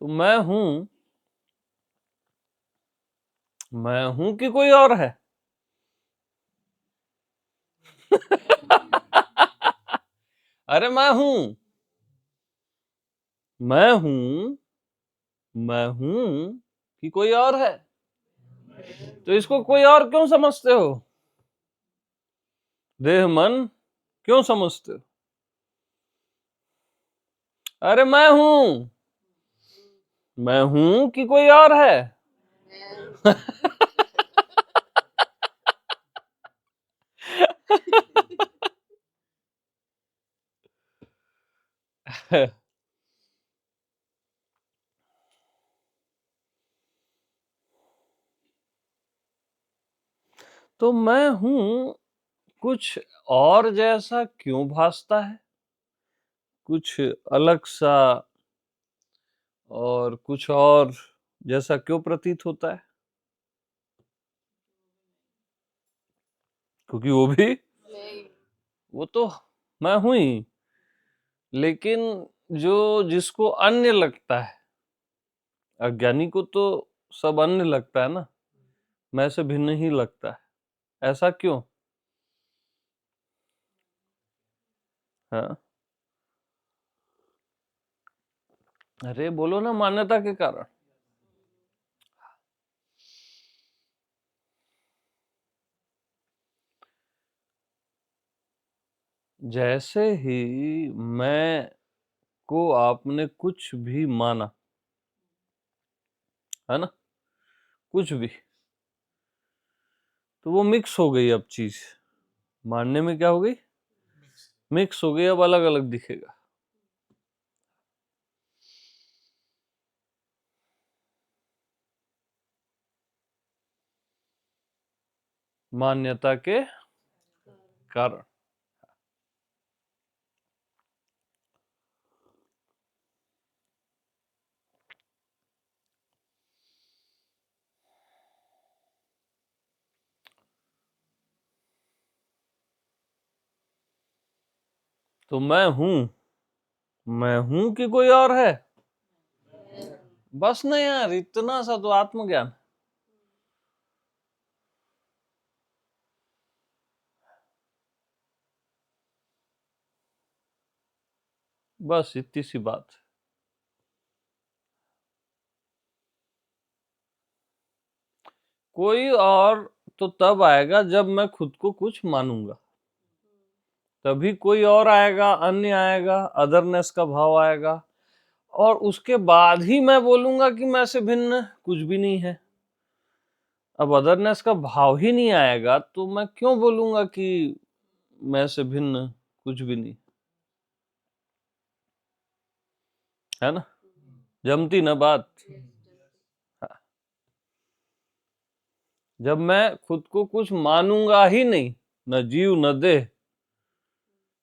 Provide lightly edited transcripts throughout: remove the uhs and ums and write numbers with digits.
तो मैं हूं कि कोई और है? अरे मैं हूं मैं हूं कि कोई और है? तो इसको कोई और क्यों समझते हो? देह मन क्यों समझते हो? अरे मैं हूं कि कोई और है? तो मैं हूं कुछ और जैसा क्यों भासता है? कुछ अलग सा और कुछ और जैसा क्यों प्रतीत होता है? क्योंकि वो तो मैं हूं ही, लेकिन जो जिसको अन्य लगता है, अज्ञानी को तो सब अन्य लगता है ना, मैं से भिन्न ही लगता है। ऐसा क्यों? हाँ, अरे बोलो ना, मान्यता के कारण। जैसे ही मैं को आपने कुछ भी माना, है ना, कुछ भी, तो वो मिक्स हो गई। अब चीज मानने में क्या हो गई? मिक्स हो गई, अब अलग अलग दिखेगा। मान्यता के कारण। तो मैं हूं कि कोई और है? बस ना यार, इतना सा तो आत्मज्ञान। बस इतनी सी बात। कोई और तो तब आएगा जब मैं खुद को कुछ मानूंगा, तभी कोई और आएगा, अन्य आएगा, अदरनेस का भाव आएगा, और उसके बाद ही मैं बोलूंगा कि मैं से भिन्न कुछ भी नहीं है। अब अदरनेस का भाव ही नहीं आएगा तो मैं क्यों बोलूंगा कि मैं से भिन्न कुछ भी नहीं? है ना, जमती ना बात। हाँ, जब मैं खुद को कुछ मानूंगा ही नहीं, न जीव न देह,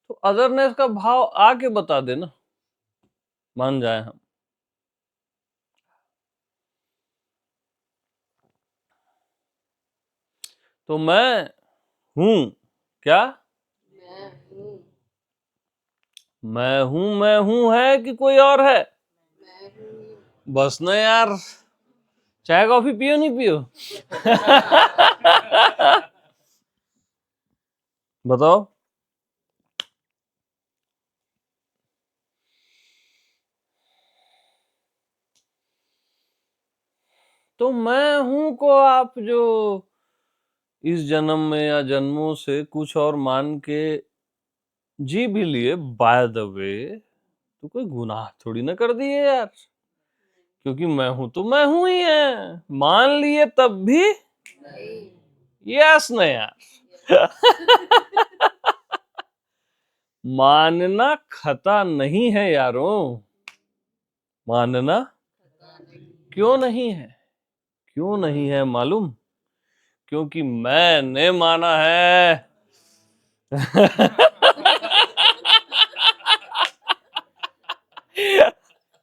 तो अदरनेस का भाव आके बता देना, मान जाए हम। तो हूं क्या मैं हूं है कि कोई और है? बस ना यार, चाय कॉफी पियो नहीं पियो? बताओ। तो मैं हूं को आप जो इस जन्म में या जन्मों से कुछ और मान के जी भी लिए, बाय द वे, तो कोई गुनाह थोड़ी ना कर दिए यार। क्योंकि मैं हूं तो मैं हूं ही है, मान लिए तब भी यस ना यार। मानना खता नहीं है यारों, मानना क्यों नहीं है? क्यों नहीं है मालूम? क्योंकि मैंने माना है।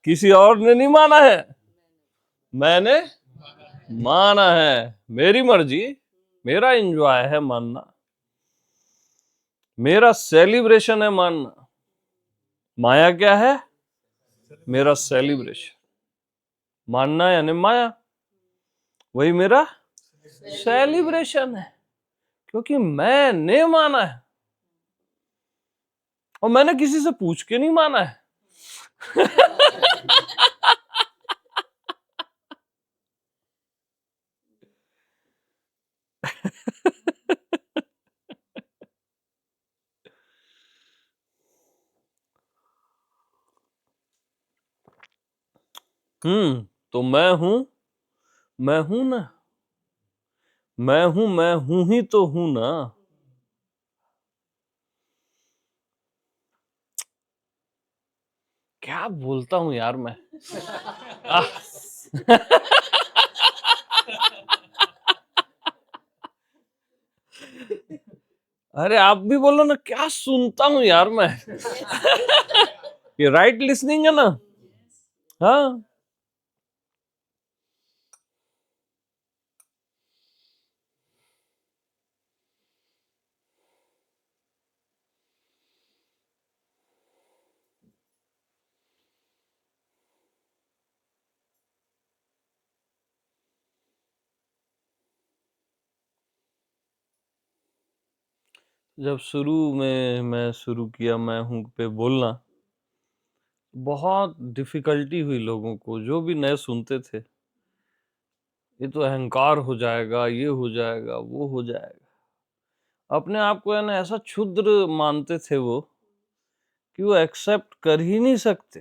किसी और ने नहीं माना है, मैंने माना है। मेरी मर्जी, मेरा एंजॉय है मानना, मेरा सेलिब्रेशन है मानना। माया क्या है? मेरा सेलिब्रेशन। मानना यानी माया, वही मेरा सेलिब्रेशन है, क्योंकि मैंने माना है और मैंने किसी से पूछ के नहीं माना है। तो मैं हूं ना, मैं हूं ही तो हूं ना। क्या बोलता हूं यार मैं। आह। अरे आप भी बोलो ना, क्या सुनता हूं यार मैं। ये राइट लिसनिंग है ना। हाँ। जब शुरू में मैं शुरू किया मैं हूं पे बोलना, बहुत डिफिकल्टी हुई लोगों को, जो भी नए सुनते थे। ये तो अहंकार हो जाएगा, ये हो जाएगा, वो हो जाएगा। अपने आप को है ना ऐसा क्षुद्र मानते थे वो, कि वो एक्सेप्ट कर ही नहीं सकते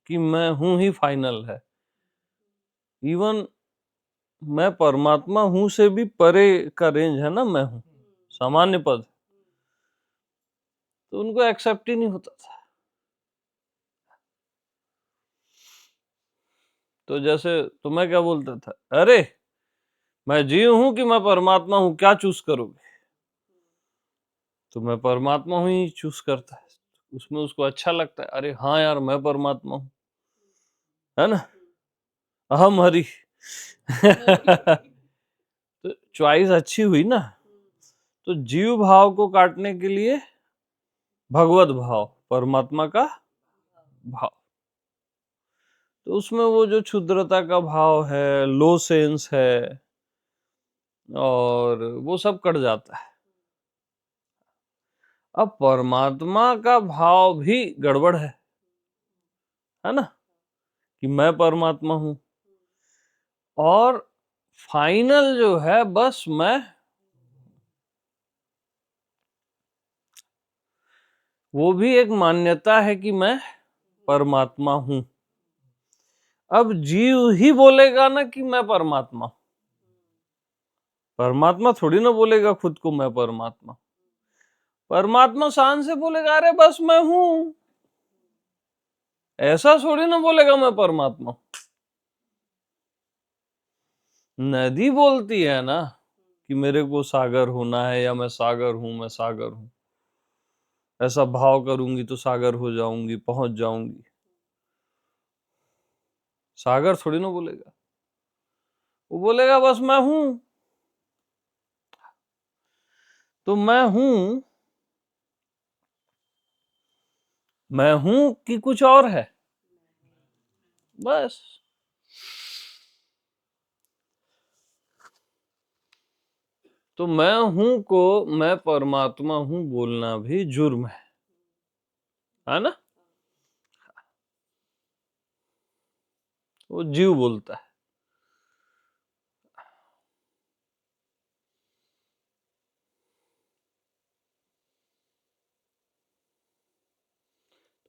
कि मैं हूं ही फाइनल है। इवन मैं परमात्मा हूं से भी परे का रेंज है ना, मैं हूं सामान्य पद। तो उनको एक्सेप्ट ही नहीं होता था। तो जैसे तुम्हें क्या बोलता था, अरे मैं जीव हूं कि मैं परमात्मा हूं, क्या चूज करोगे। तो मैं परमात्मा हूं ही चूज करता है। उसमें उसको अच्छा लगता है, अरे हाँ यार मैं परमात्मा हूं, है ना, अहम हरि। तो चॉइस अच्छी हुई ना। तो जीव भाव को काटने के लिए भगवत भाव, परमात्मा का भाव। तो उसमें वो जो क्षुद्रता का भाव है, लो सेंस है, और वो सब कट जाता है। अब परमात्मा का भाव भी गड़बड़ है ना, कि मैं परमात्मा हूं, और फाइनल जो है बस मैं, वो भी एक मान्यता है कि मैं परमात्मा हूं। अब जीव ही बोलेगा ना कि मैं परमात्मा, परमात्मा थोड़ी ना बोलेगा खुद को मैं परमात्मा। परमात्मा शान से बोलेगा अरे बस मैं हूं, ऐसा थोड़ी ना बोलेगा मैं परमात्मा। नदी बोलती है ना कि मेरे को सागर होना है, या मैं सागर हूं, मैं सागर हूं, ऐसा भाव करूंगी तो सागर हो जाऊंगी, पहुंच जाऊंगी। सागर थोड़ी ना बोलेगा, वो बोलेगा बस मैं हूं। तो मैं हूं कि कुछ और है, बस। तो मैं हूं को मैं परमात्मा हूं बोलना भी जुर्म है ना। वो जीव बोलता है।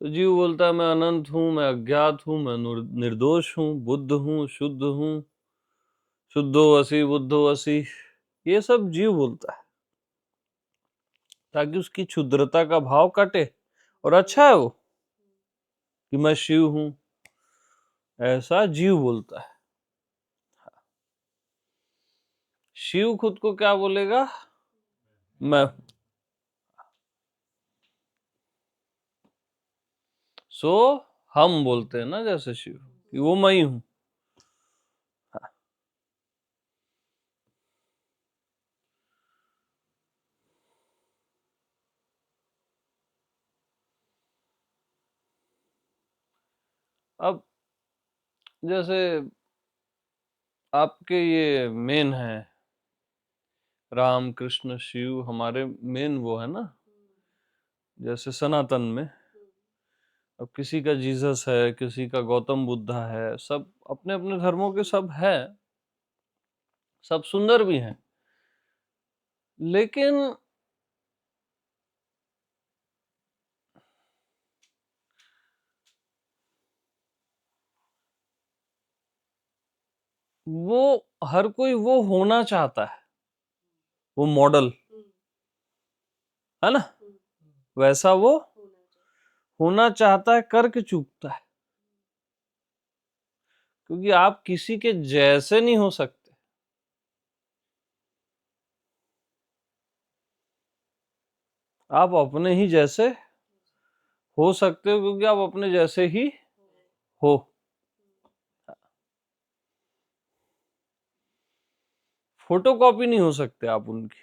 तो जीव बोलता है मैं अनंत हूं, मैं अज्ञात हूं, मैं निर्दोष हूं, बुद्ध हूं, शुद्ध हूं, शुद्धो वसी बुद्धो वसी। ये सब जीव बोलता है, ताकि उसकी क्षुद्रता का भाव कटे। और अच्छा है वो कि मैं शिव हूं, ऐसा जीव बोलता है। शिव खुद को क्या बोलेगा, मैं हूं। सो हम बोलते हैं ना जैसे शिव, कि वो मैं ही हूं। अब जैसे आपके ये मेन है, राम कृष्ण शिव हमारे मेन वो है ना, जैसे सनातन में अब किसी का जीसस है, किसी का गौतम बुद्धा है, सब अपने अपने धर्मों के सब है, सब सुंदर भी हैं, लेकिन वो हर कोई वो होना चाहता है, वो मॉडल है ना, वैसा वो होना चाहता है, करके चूकता है, क्योंकि आप किसी के जैसे नहीं हो सकते। आप अपने ही जैसे हो सकते हो, क्योंकि आप अपने जैसे ही हो। फोटोकॉपी नहीं हो सकते आप उनकी।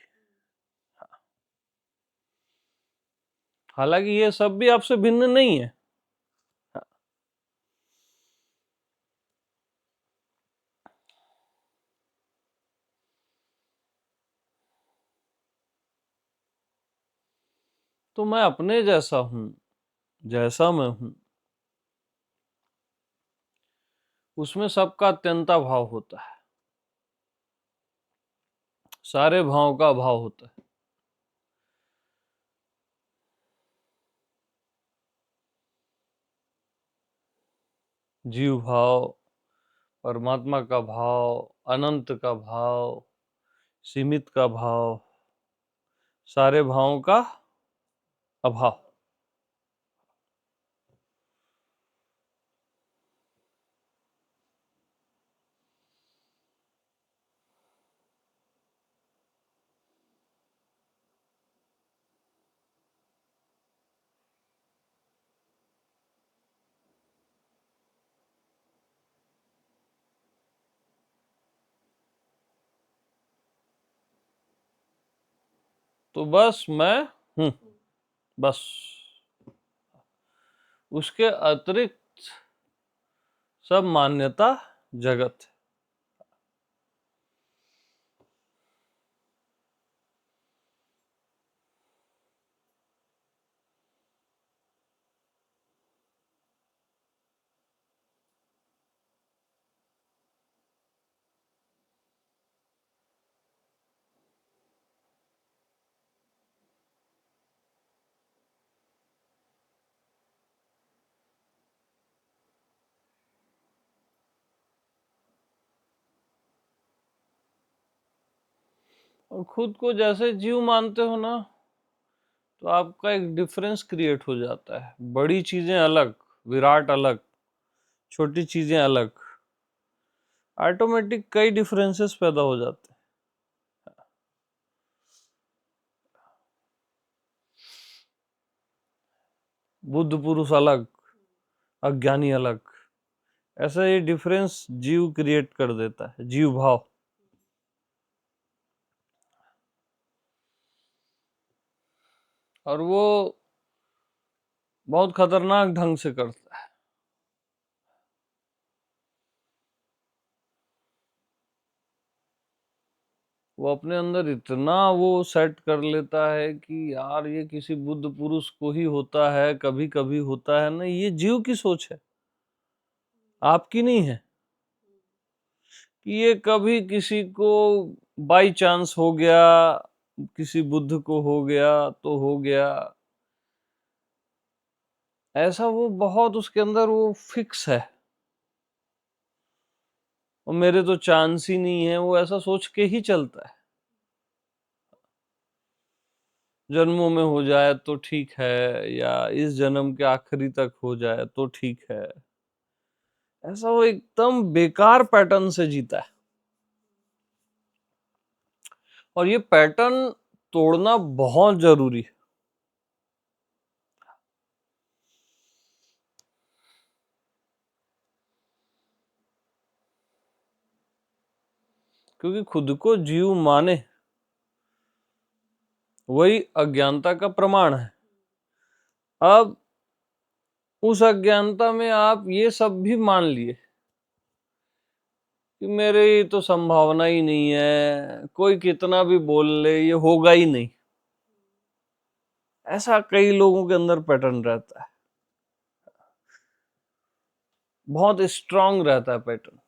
हालांकि ये सब भी आपसे भिन्न नहीं है। तो मैं अपने जैसा हूं, जैसा मैं हूं, उसमें सबका अत्यंता भाव होता है, सारे भाव का अभाव होता है। जीव भाव, परमात्मा का भाव, अनंत का भाव, सीमित का भाव, सारे भावों का अभाव। तो बस मैं हूं, बस उसके अतिरिक्त सब मान्यता जगत है। और खुद को जैसे जीव मानते हो ना, तो आपका एक डिफरेंस क्रिएट हो जाता है। बड़ी चीजें अलग, विराट अलग, छोटी चीजें अलग, ऑटोमेटिक कई डिफरेंसेस पैदा हो जाते हैं। बुद्ध पुरुष अलग, अज्ञानी अलग, ऐसा ये डिफरेंस जीव क्रिएट कर देता है, जीव भाव। और वो बहुत खतरनाक ढंग से करता है। वो अपने अंदर इतना वो सेट कर लेता है कि यार ये किसी बुद्ध पुरुष को ही होता है, कभी कभी होता है ना, ये जीव की सोच है, आपकी नहीं है। कि ये कभी किसी को बाई चांस हो गया, किसी बुद्ध को हो गया तो हो गया, ऐसा वो बहुत उसके अंदर वो फिक्स है। और मेरे तो चांस ही नहीं है, वो ऐसा सोच के ही चलता है। जन्मों में हो जाए तो ठीक है, या इस जन्म के आखिरी तक हो जाए तो ठीक है, ऐसा वो एकदम बेकार पैटर्न से जीता है। और ये पैटर्न तोड़ना बहुत जरूरी है। क्योंकि खुद को जीव माने वही अज्ञानता का प्रमाण है। अब उस अज्ञानता में आप ये सब भी मान लिए कि मेरी तो संभावना ही नहीं है, कोई कितना भी बोल ले ये होगा ही नहीं। ऐसा कई लोगों के अंदर पैटर्न रहता है, बहुत स्ट्रांग रहता है पैटर्न।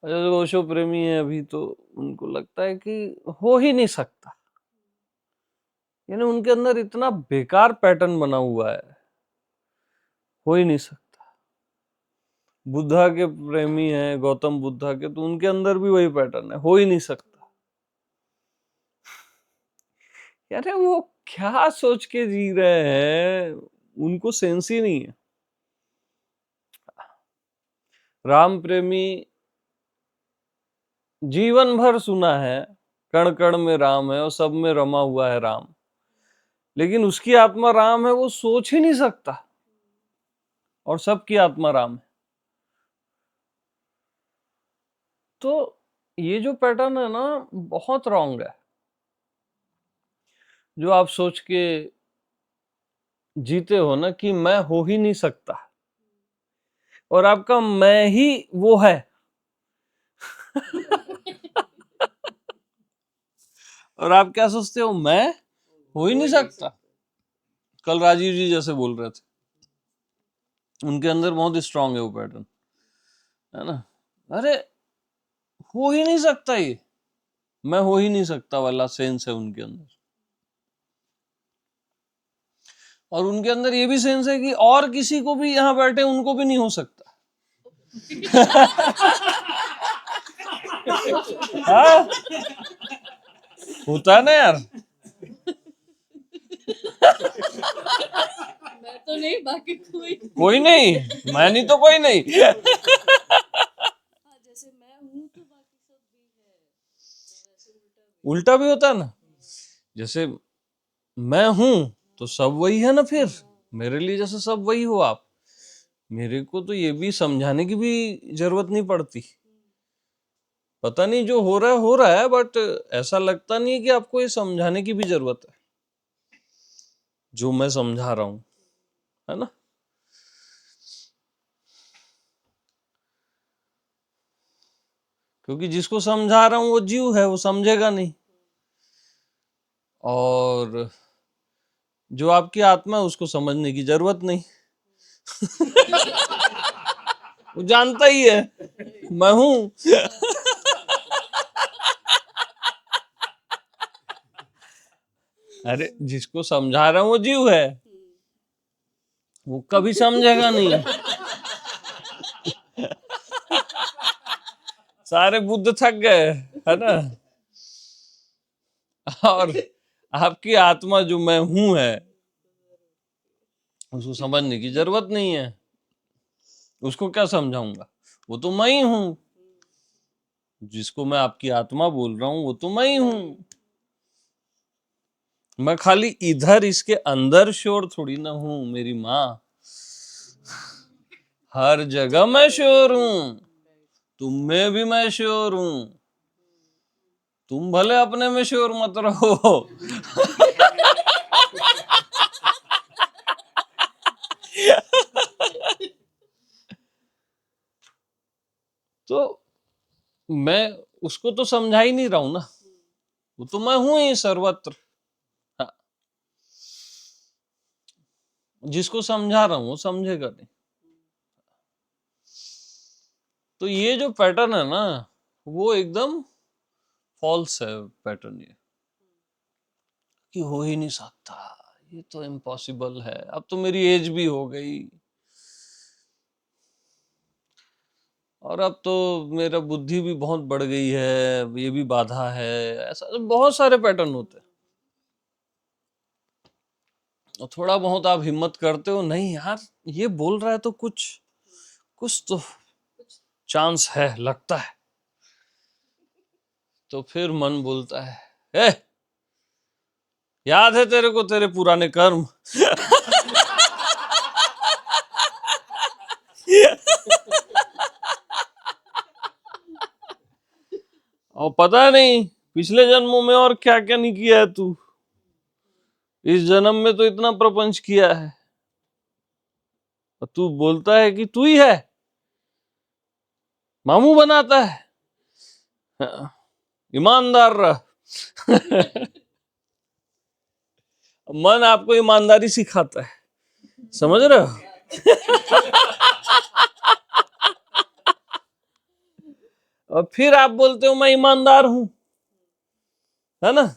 जो ओशो प्रेमी है अभी, तो उनको लगता है कि हो ही नहीं सकता, यानी उनके अंदर इतना बेकार पैटर्न बना हुआ है, हो ही नहीं सकता। बुद्धा के प्रेमी हैं, गौतम बुद्धा के, तो उनके अंदर भी वही पैटर्न है, हो ही नहीं सकता। यार वो क्या सोच के जी रहे हैं, उनको सेंस ही नहीं है। राम प्रेमी जीवन भर सुना है कण कण में राम है और सब में रमा हुआ है राम, लेकिन उसकी आत्मा राम है वो सोच ही नहीं सकता, और सबकी आत्मा राम है। तो ये जो पैटर्न है ना, बहुत रॉन्ग है। जो आप सोच के जीते हो ना कि मैं हो ही नहीं सकता, और आपका मैं ही वो है और आप क्या सोचते हो, मैं हो ही नहीं सकता। कल राजीव जी जैसे बोल रहे थे, उनके अंदर बहुत स्ट्रांग है वो पैटर्न, है ना। अरे हो ही नहीं सकता, ये मैं हो ही नहीं सकता वाला सेंस है उनके अंदर। और उनके अंदर ये भी सेंस है कि और किसी को भी यहाँ बैठे उनको भी नहीं हो सकता। हाँ? होता है ना यार। मैं तो नहीं, बाकी कोई नहीं, मैं नहीं तो कोई नहीं। हाँ, जैसे मैं हूँ तो बाकी सब भी है, तो वैसे उल्टा भी होता है ना, जैसे मैं हूं तो सब वही है ना, फिर मेरे लिए जैसे सब वही हो आप, मेरे को तो ये भी समझाने की भी जरूरत नहीं पड़ती। पता नहीं जो हो रहा है, बट ऐसा लगता नहीं है कि आपको ये समझाने की भी जरूरत है जो मैं समझा रहा हूं, है ना। क्योंकि जिसको समझा रहा हूं वो जीव है, वो समझेगा नहीं। और जो आपकी आत्मा है उसको समझने की जरूरत नहीं। वो जानता ही है मैं हूं। अरे जिसको समझा रहा हूं वो जीव है, वो कभी समझेगा नहीं। सारे बुद्ध थक गए, है ना। और आपकी आत्मा जो मैं हूं है, उसको समझने की जरूरत नहीं है। उसको क्या समझाऊंगा, वो तो मैं ही हूं। जिसको मैं आपकी आत्मा बोल रहा हूं वो तो मैं ही हूं। मैं खाली इधर इसके अंदर श्योर थोड़ी ना हूं, मेरी माँ। हर जगह मैं श्योर हूं, तुम में भी मैं श्योर हूं। तुम भले अपने में श्योर मत रहो। तो मैं उसको तो समझा ही नहीं रहा हूं ना, वो तो मैं हूं ही सर्वत्र। हाँ। जिसको समझा रहा हूं वो समझेगा नहीं। तो ये जो पैटर्न है ना, वो एकदम फॉल्स है पैटर्न, ये कि हो ही नहीं सकता, ये तो इम्पॉसिबल है, अब तो मेरी एज भी हो गई और अब तो मेरा बुद्धि भी बहुत बढ़ गई है, ये भी बाधा है। ऐसा तो बहुत सारे पैटर्न होते हैं। और थोड़ा बहुत आप हिम्मत करते हो, नहीं यार ये बोल रहा है तो कुछ कुछ तो चांस है, लगता है। तो फिर मन बोलता है, ए, याद है तेरे को तेरे पुराने कर्म। और पता नहीं पिछले जन्मों में और क्या क्या नहीं किया है तू। इस जन्म में तो इतना प्रपंच किया है और तू बोलता है कि तू ही है, मामू बनाता है। हाँ, ईमानदार रह। मन आपको ईमानदारी सिखाता है, समझ रहे हो? और फिर आप बोलते हो मैं ईमानदार हूं, है ना?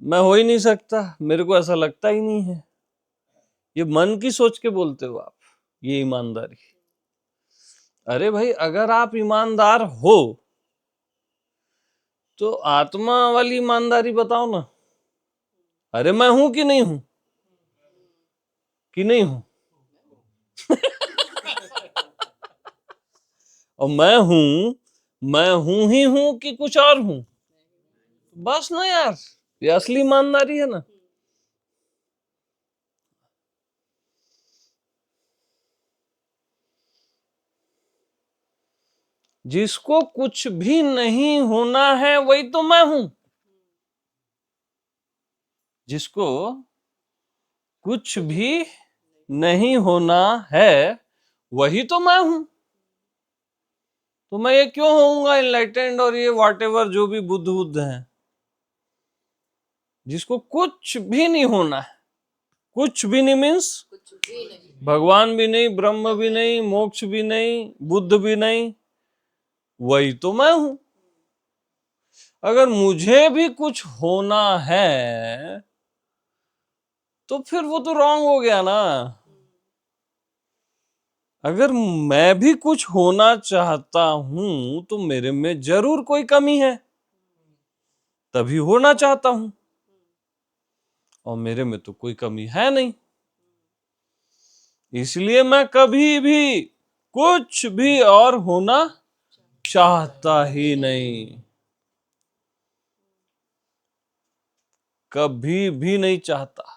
मैं हो ही नहीं सकता, मेरे को ऐसा लगता ही नहीं है। ये मन की सोच के बोलते हो आप, ये ईमानदारी। अरे भाई, अगर आप ईमानदार हो तो आत्मा वाली ईमानदारी बताओ ना। अरे मैं हूं कि नहीं हूं, कि नहीं हूं? और मैं हूं ही हूं कि कुछ और हूं? बस ना यार, ये असली ईमानदारी है ना। जिसको कुछ भी नहीं होना है वही तो मैं हूं। जिसको कुछ भी नहीं होना है वही तो मैं हूं। तो मैं ये क्यों होऊंगा इनलाइटेंड और ये व्हाटएवर जो भी बुद्ध हैं? जिसको कुछ भी नहीं होना है, कुछ भी नहीं मीन्स कुछ भी नहीं। भगवान भी नहीं, ब्रह्म भी नहीं, मोक्ष भी नहीं, बुद्ध भी नहीं, वही तो मैं हूं। अगर मुझे भी कुछ होना है तो फिर वो तो रॉन्ग हो गया ना। अगर मैं भी कुछ होना चाहता हूं तो मेरे में जरूर कोई कमी है, तभी होना चाहता हूं। और मेरे में तो कोई कमी है नहीं, इसलिए मैं कभी भी कुछ भी और होना चाहता ही नहीं, कभी भी नहीं चाहता।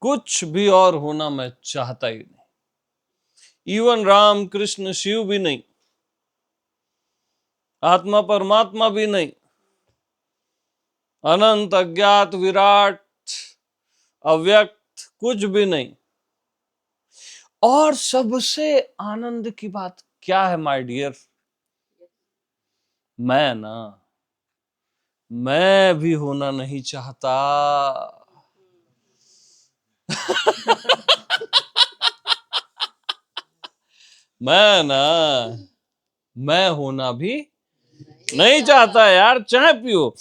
कुछ भी और होना मैं चाहता ही नहीं। इवन राम कृष्ण शिव भी नहीं, आत्मा परमात्मा भी नहीं, अनंत अज्ञात विराट अव्यक्त कुछ भी नहीं। और सबसे आनंद की बात क्या है माय डियर? मैं ना, मैं भी होना नहीं चाहता। मैं ना, मैं होना भी नहीं चाहता यार। चाय पियो।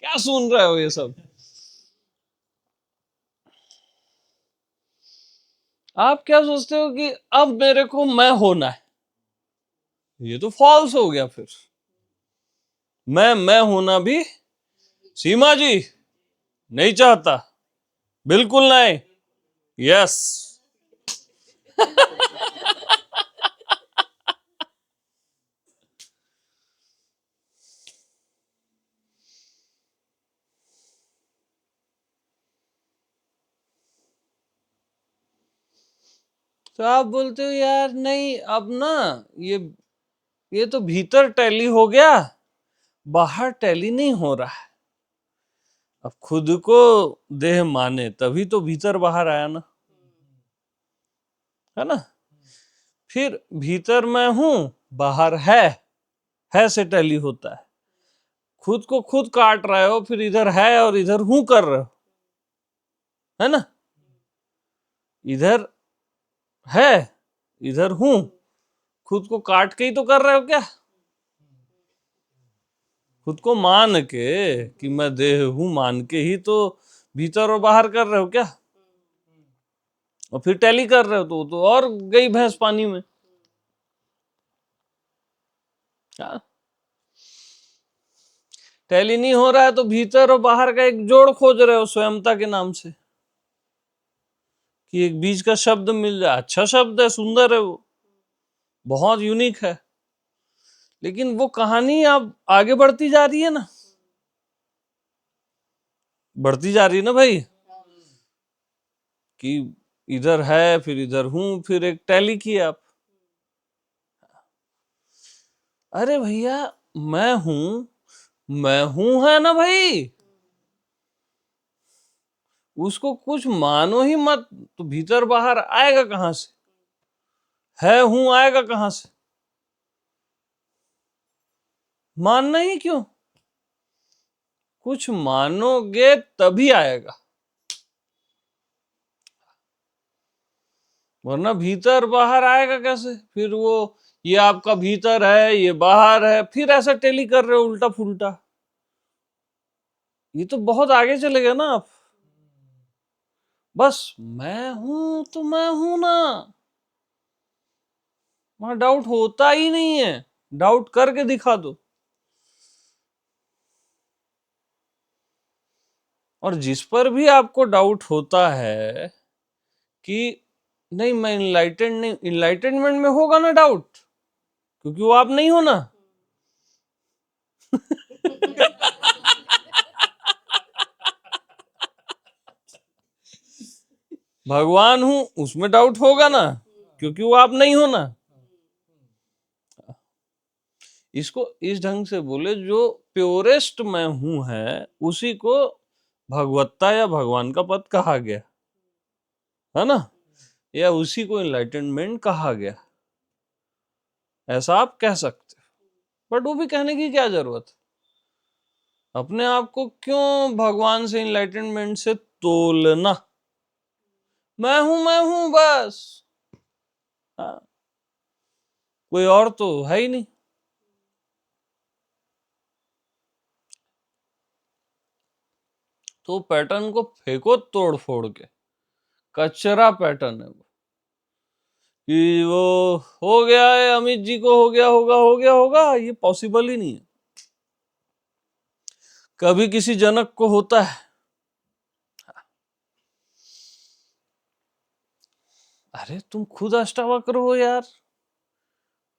क्या सुन रहे हो ये सब? आप क्या सोचते हो कि अब मेरे को मैं होना है? ये तो फॉल्स हो गया फिर। मैं होना भी सीमा जी नहीं चाहता, बिल्कुल नहीं। यस। तो आप बोलते हो यार नहीं, अब ना ये तो भीतर टैली हो गया, बाहर टैली नहीं हो रहा है। अब खुद को देह माने तभी तो भीतर बाहर आया ना, है ना? फिर भीतर मैं हूं, बाहर है से टैली होता है। खुद को खुद काट रहे हो, फिर इधर है और इधर हूं कर रहे हो, है ना? इधर है, इधर हूं, खुद को काट के ही तो कर रहे हो क्या? खुद को मान के कि मैं देह हूं मान के ही तो भीतर और बाहर कर रहे हो क्या? और फिर टैली कर रहे हो तो और गई भैंस पानी में। हाँ? टैली नहीं हो रहा है तो भीतर और बाहर का एक जोड़ खोज रहे हो स्वयंता के नाम से, कि एक बीच का शब्द मिल जाए। अच्छा शब्द है, सुंदर है, वो बहुत यूनिक है, लेकिन वो कहानी अब आगे बढ़ती जा रही है ना, बढ़ती जा रही है ना भाई, कि इधर है फिर इधर हूं, फिर एक टैली किए आप। अरे भैया, मैं हूं है ना भाई, उसको कुछ मानो ही मत, तो भीतर बाहर आएगा कहां से? है हूं आएगा कहां से? मानना ही क्यों? कुछ मानोगे तभी आएगा, वरना भीतर बाहर आएगा कैसे? फिर वो ये आपका भीतर है, ये बाहर है, फिर ऐसा टेली कर रहे हो उल्टा फुल्टा, ये तो बहुत आगे चले गए ना आप। बस मैं हूं तो मैं हूं ना, वहां डाउट होता ही नहीं है, डाउट करके दिखा दो। और जिस पर भी आपको डाउट होता है कि नहीं मैं इनलाइटेंड नहीं, इनलाइटेनमेंट में होगा ना डाउट, क्योंकि वो आप नहीं हो ना। भगवान हूं उसमें डाउट होगा ना, क्योंकि वो आप नहीं हो ना। इसको इस ढंग से बोले, जो प्योरेस्ट मैं हूं है उसी को भगवत्ता या भगवान का पद कहा गया है ना, या उसी को एनलाइटनमेंट कहा गया, ऐसा आप कह सकते हो। बट वो भी कहने की क्या जरूरत है? अपने आप को क्यों भगवान से एनलाइटनमेंट से तोलना? मैं हूं बस। हाँ, कोई और तो है ही नहीं। तो पैटर्न को फेंको तोड़ फोड़ के, कचरा पैटर्न है वो, कि वो हो गया है अमित जी को, हो गया होगा, हो गया होगा, ये पॉसिबल ही नहीं है। कभी किसी जनक को होता है, अरे तुम खुद अष्टावक्र हो यार,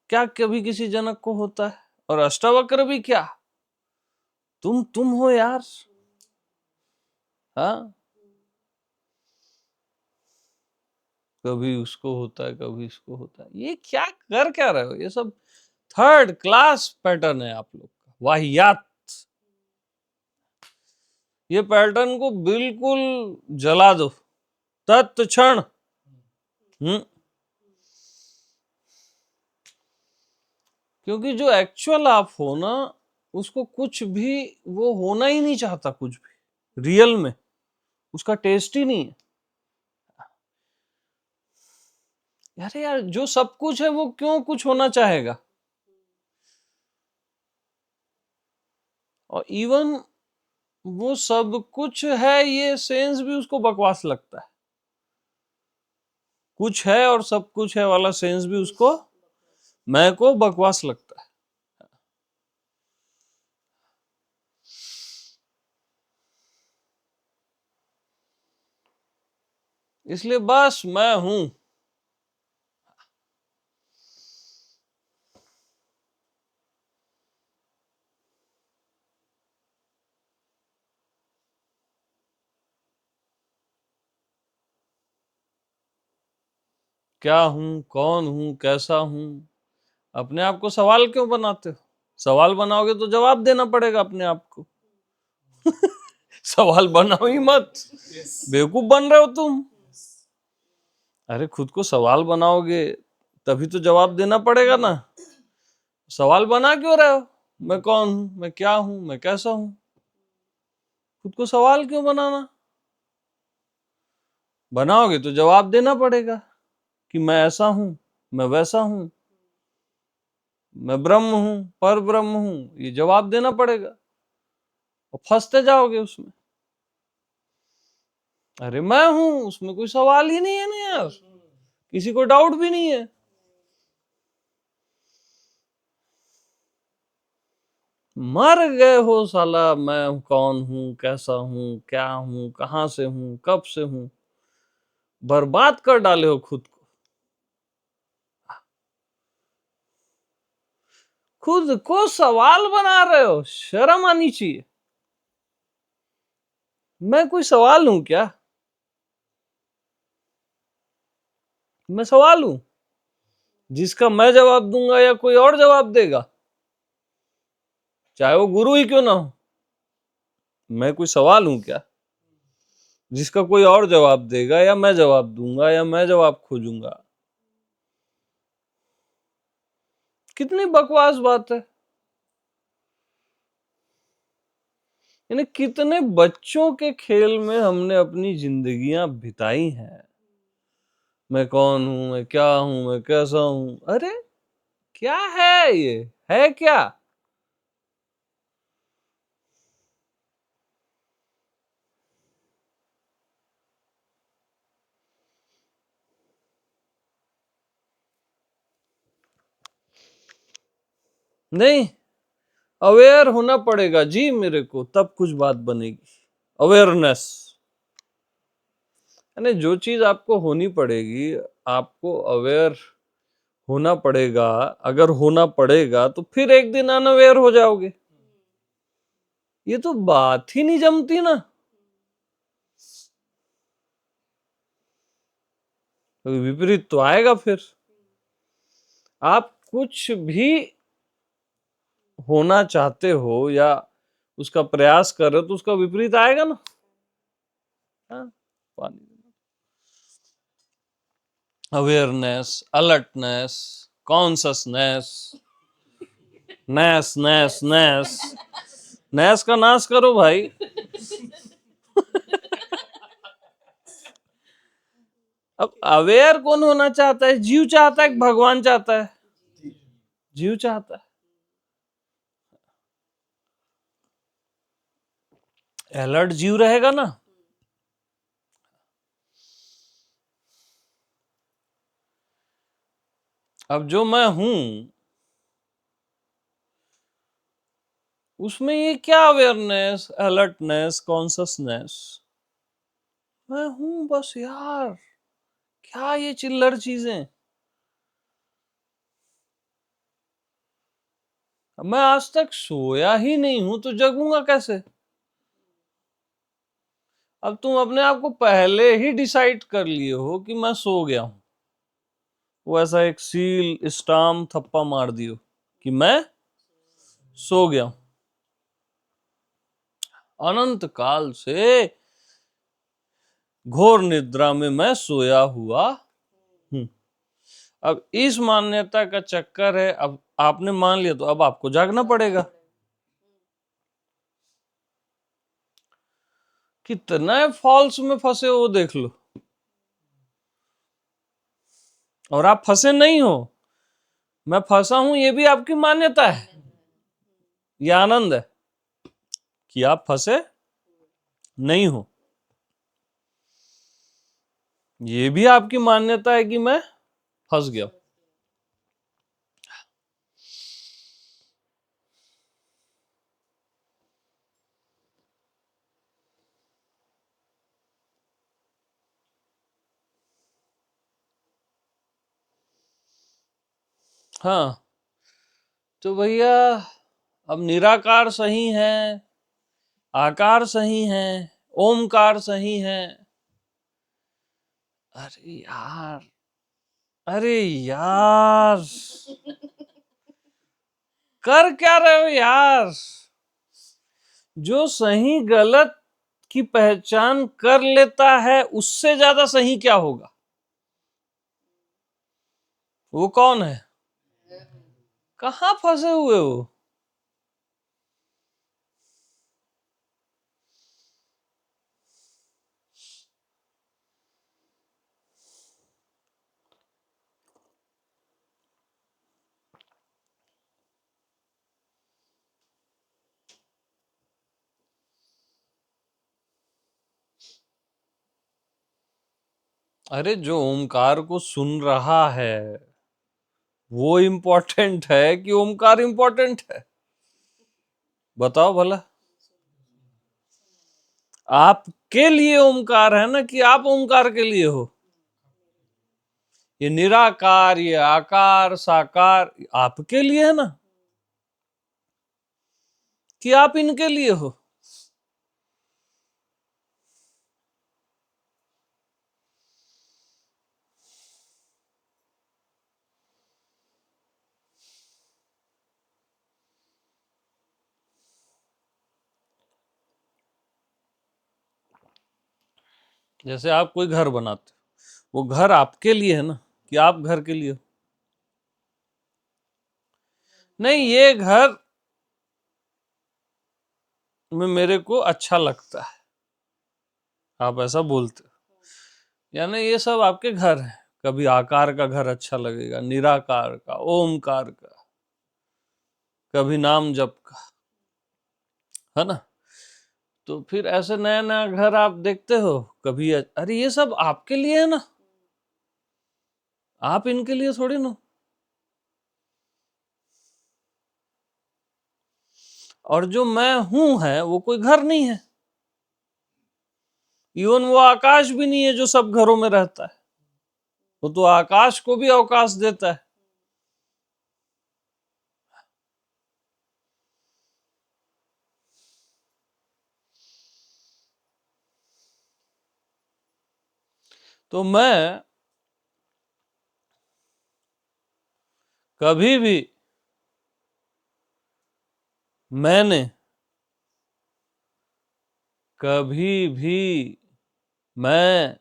क्या कभी किसी जनक को होता है? और अष्टावक्र भी क्या, तुम हो यार। हाँ, कभी उसको होता है, कभी इसको होता है, ये क्या कर क्या रहे हो? ये सब थर्ड क्लास पैटर्न है आप लोग का, वाहियात। ये पैटर्न को बिल्कुल जला दो तत्क्षण। क्योंकि जो एक्चुअल आप हो ना, उसको कुछ भी वो होना ही नहीं चाहता, कुछ भी रियल में उसका टेस्ट ही नहीं है। यार यार, जो सब कुछ है वो क्यों कुछ होना चाहेगा? और इवन वो सब कुछ है ये सेंस भी उसको बकवास लगता है। कुछ है और सब कुछ है वाला सेंस भी उसको, मैं को बकवास लगता है। इसलिए बस मैं हूं। क्या हूं, कौन हूं, कैसा हूं? अपने आप को सवाल क्यों बनाते हो? सवाल बनाओगे तो जवाब देना पड़ेगा अपने आप को। सवाल बनाओ ही मत, बेवकूफ बन रहे हो तुम। अरे खुद को सवाल बनाओगे तभी तो जवाब देना पड़ेगा ना। सवाल बना क्यों रहे हो? मैं कौन हूं, मैं क्या हूं, मैं कैसा हूं? खुद को सवाल क्यों बनाना? बनाओगे तो जवाब देना पड़ेगा कि मैं ऐसा हूं, मैं वैसा हूं, मैं ब्रह्म हूं, पर ब्रह्म हूं, ये जवाब देना पड़ेगा। और फंसते जाओगे उसमें। अरे मैं हूं, उसमें कोई सवाल ही नहीं है ना यार, किसी को डाउट भी नहीं है। मर गए हो साला, मैं कौन हूं, कैसा हूं, क्या हूं, कहां से हूं, कब से हूं, बर्बाद कर डाले हो खुद को। खुद को सवाल बना रहे हो, शर्म आनी चाहिए। मैं कोई सवाल हूं क्या? मैं सवाल हूं जिसका मैं जवाब दूंगा या कोई और जवाब देगा? चाहे वो गुरु ही क्यों ना हो। मैं कोई सवाल हूं क्या जिसका कोई और जवाब देगा, या मैं जवाब दूंगा, या मैं जवाब खोजूंगा? कितनी बकवास बात है। यानी कितने बच्चों के खेल में हमने अपनी जिंदगियां बिताई हैं। मैं कौन हूं, मैं क्या हूं, मैं कैसा हूं। अरे क्या है ये, है क्या? नहीं, अवेयर होना पड़ेगा जी मेरे को, तब कुछ बात बनेगी। अवेयरनेस, यानी जो चीज आपको होनी पड़ेगी, आपको अवेयर होना पड़ेगा। अगर होना पड़ेगा तो फिर एक दिन अनअवेयर हो जाओगे। ये तो बात ही नहीं जमती ना। तो विपरीत तो आएगा फिर। आप कुछ भी होना चाहते हो या उसका प्रयास कर रहे हो तो उसका विपरीत आएगा ना। हाँ, पानी, अवेयरनेस, अलर्टनेस, कॉन्शसनेस, नैस नैस नैस, नैस का नाश करो भाई। अब अवेयर कौन होना चाहता है? जीव चाहता है कि भगवान चाहता है? जीव चाहता है। अलर्ट जीव रहेगा ना। अब जो मैं हूं उसमें ये क्या अवेयरनेस, अलर्टनेस, कॉन्शसनेस? मैं हूं बस यार। क्या ये चिल्लर चीजें। मैं आज तक सोया ही नहीं हूं तो जगूंगा कैसे? अब तुम अपने आप को पहले ही डिसाइड कर लिए हो कि मैं सो गया हूं, वो ऐसा एक सील स्टाम्प थप्पा मार दियो कि मैं सो गया हूं। अनंत काल से घोर निद्रा में मैं सोया हुआ हूं। अब इस मान्यता का चक्कर है। अब आपने मान लिया तो अब आपको जागना पड़ेगा। कितना फॉल्स में फंसे हो देख लो। और आप फंसे नहीं हो, मैं फंसा हूं ये भी आपकी मान्यता है। यह आनंद है कि आप फंसे नहीं हो। ये भी आपकी मान्यता है कि मैं फंस गया। हाँ, तो भैया अब निराकार सही है, आकार सही है, ओमकार सही है। अरे यार, अरे यार, कर क्या रहे हो यार? जो सही गलत की पहचान कर लेता है उससे ज्यादा सही क्या होगा? वो कौन है? कहाँ फंसे हुए हो? अरे जो ओमकार को सुन रहा है वो इम्पोर्टेंट है कि ओमकार इम्पोर्टेंट है? बताओ भला। आपके लिए ओमकार है ना, कि आप ओमकार के लिए हो? ये निराकार, ये आकार साकार आपके लिए है ना, कि आप इनके लिए हो? जैसे आप कोई घर बनाते हो, वो घर आपके लिए है ना, कि आप घर के लिए हो? नहीं, ये घर में मेरे को अच्छा लगता है, आप ऐसा बोलते हो। यानी ये सब आपके घर है। कभी आकार का घर अच्छा लगेगा, निराकार का, ओमकार का, कभी नाम जप का, है ना। तो फिर ऐसे नया नया घर आप देखते हो, कभी अरे ये सब आपके लिए है ना, आप इनके लिए थोड़ी ना। और जो मैं हूं है वो कोई घर नहीं है, इवन वो आकाश भी नहीं है जो सब घरों में रहता है। वो तो आकाश को भी अवकाश देता है। तो मैं कभी भी, मैंने कभी भी, मैं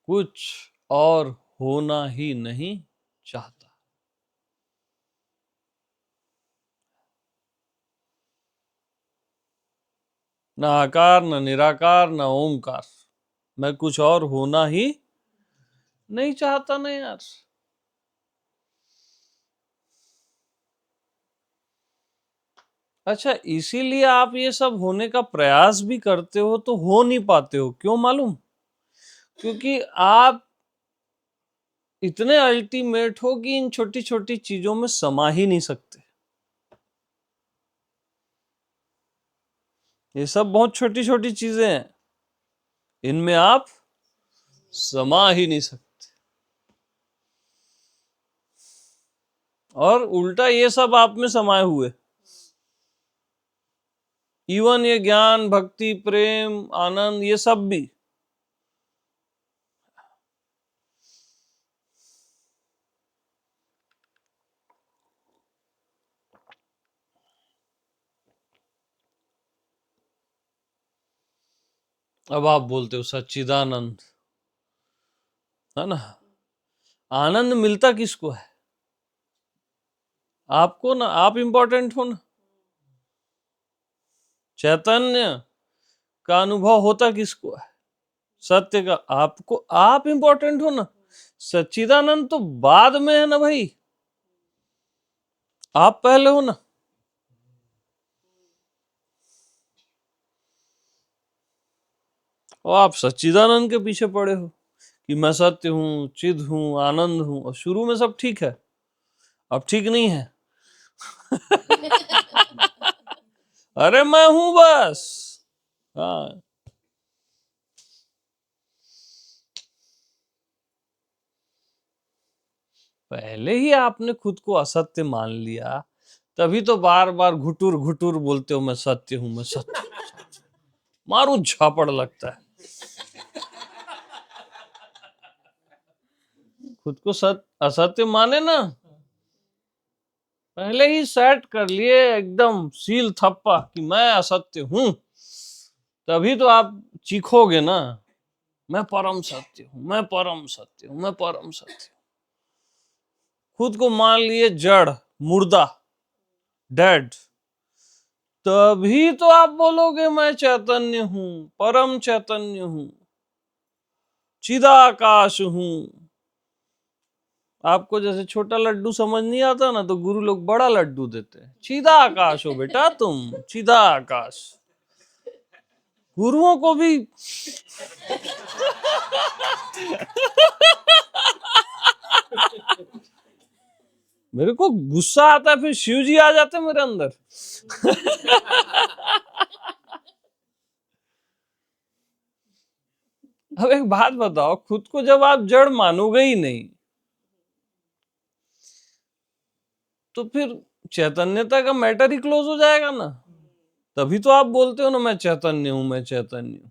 कुछ और होना ही नहीं चाहता। ना आकार, ना निराकार, ना ओमकार, मैं कुछ और होना ही नहीं चाहता ना यार। अच्छा, इसीलिए आप ये सब होने का प्रयास भी करते हो तो हो नहीं पाते हो, क्यों मालूम? क्योंकि आप इतने अल्टीमेट हो कि इन छोटी छोटी चीजों में समा ही नहीं सकते। ये सब बहुत छोटी छोटी चीजें हैं, इनमें आप समा ही नहीं सकते। और उल्टा ये सब आप में समाये हुए, इवन ये ज्ञान, भक्ति, प्रेम, आनंद, ये सब भी। अब आप बोलते हो सच्चिदानंद, है ना। आनंद मिलता किसको है? आपको ना, आप इंपॉर्टेंट हो ना। चैतन्य का अनुभव होता किसको है? सत्य का। आपको, आप इंपॉर्टेंट हो ना। सच्चिदानंद तो बाद में है ना भाई, आप पहले हो ना। और आप सच्चिदानंद के पीछे पड़े हो कि मैं सत्य हूं, चिद हूं, आनंद हूं, और शुरू में सब ठीक है, अब ठीक नहीं है। अरे मैं हूं बस। हाँ, पहले ही आपने खुद को असत्य मान लिया, तभी तो बार बार घुटुर घुटुर बोलते हो मैं सत्य हूं, मैं सत्य हूं। मारू झापड़ लगता है। खुद को असत्य माने ना, पहले ही सेट कर लिए एकदम सील थप्पा कि मैं असत्य हूं, तभी तो आप चीखोगे ना, मैं परम सत्य हूं, मैं परम सत्य हूं, मैं परम सत्य हूं। खुद को मान लिए जड़, मुर्दा, डेड, तभी तो आप बोलोगे मैं चैतन्य हूं, परम चैतन्य हूं, चिदाकाश हूं। आपको जैसे छोटा लड्डू समझ नहीं आता ना, तो गुरु लोग बड़ा लड्डू देते हैं। चिदाकाश हो बेटा तुम, चिदाकाश। गुरुओं को भी मेरे को गुस्सा आता है, फिर शिव जी आ जाते मेरे अंदर। अब एक बात बताओ, खुद को जब आप जड़ मानोगे ही नहीं, तो फिर चैतन्यता का मैटर ही क्लोज हो जाएगा ना। तभी तो आप बोलते हो ना मैं चैतन्य हूं, मैं चैतन्य हूं।